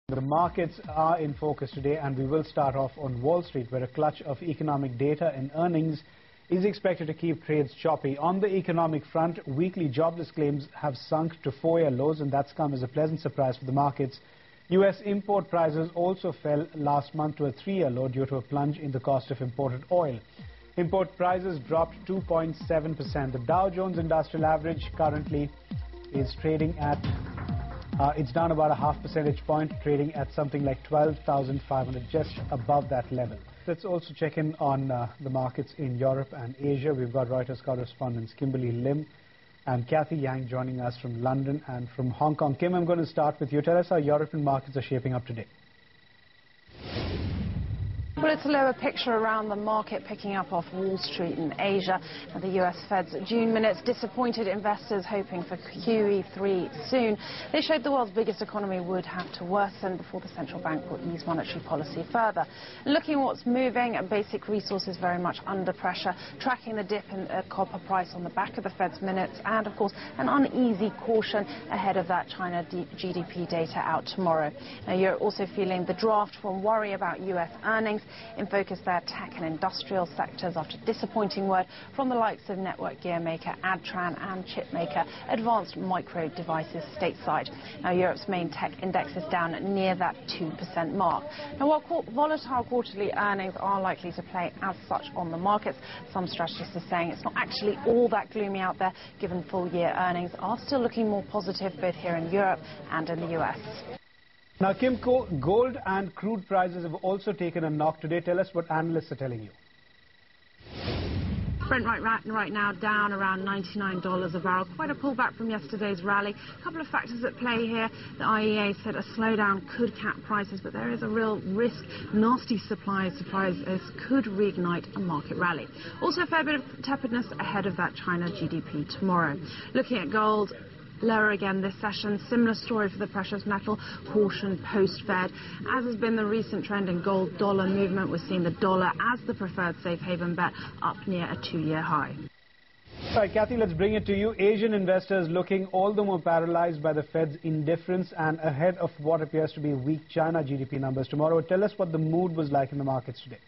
The markets are in focus today, and we will start off on Wall Street, where a clutch of economic data and earnings is expected to keep trades choppy. On the economic front, weekly jobless claims have sunk to 4-year lows, and that's come as a pleasant surprise for the markets. U.S. import prices also fell last month to a 3-year low due to a plunge in the cost of imported oil. Import prices dropped 2.7%. The Dow Jones Industrial Average currently is trading at it's down about a half percentage point, trading at something like 12,500, just above that level. Let's also check in on the markets in Europe and Asia. We've got Reuters correspondents Kimberly Lim and Kathy Yang joining us from London and from Hong Kong. Kim, I'm going to start with you. Tell us how European markets are shaping up today. Well, it's a lower picture around the market, picking up off Wall Street and Asia. And the U.S. Fed's June minutes disappointed investors hoping for QE3 soon. They showed the world's biggest economy would have to worsen before the central bank will ease monetary policy further. Looking at what's moving, basic resources very much under pressure, tracking the dip in copper price on the back of the Fed's minutes, and, of course, an uneasy caution ahead of that China GDP data out tomorrow. Now, you're also feeling the draft from worry about U.S. earnings. In focus there, tech and industrial sectors after disappointing word from the likes of network gear maker Adtran and chip maker Advanced Micro Devices stateside. Now, Europe's main tech index is down near that 2% mark. Now, while volatile quarterly earnings are likely to play as such on the markets, some strategists are saying it's not actually all that gloomy out there, given full-year earnings are still looking more positive both here in Europe and in the US. Now, Kim, gold and crude prices have also taken a knock today. Tell us what analysts are telling you. Brent right now down around $99 a barrel. Quite a pullback from yesterday's rally. A couple of factors at play here. The IEA said a slowdown could cap prices, but there is a real risk. Nasty supply surprises could reignite a market rally. Also a fair bit of tepidness ahead of that China GDP tomorrow. Looking at gold, lower again this session. Similar story for the precious metal, caution post-Fed. As has been the recent trend in gold-dollar movement, we're seeing the dollar as the preferred safe haven bet up near a 2-year high. All right, Kathy, let's bring it to you. Asian investors looking all the more paralyzed by the Fed's indifference and ahead of what appears to be weak China GDP numbers tomorrow. Tell us what the mood was like in the markets today.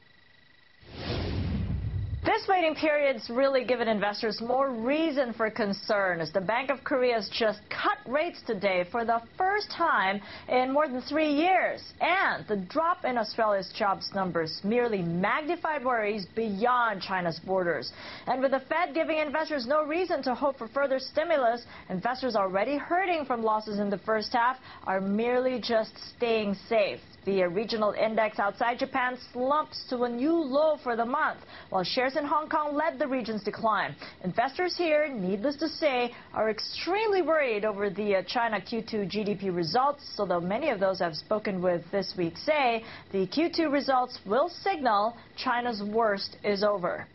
This waiting period's really given investors more reason for concern as the Bank of Korea has just cut rates today for the first time in more than 3 years. And the drop in Australia's jobs numbers merely magnified worries beyond China's borders. And with the Fed giving investors no reason to hope for further stimulus, investors already hurting from losses in the first half are merely just staying safe. The regional index outside Japan slumps to a new low for the month, while shares in Hong Kong led the region's decline. Investors here, needless to say, are extremely worried over the China Q2 GDP results, although many of those I've spoken with this week say the Q2 results will signal China's worst is over.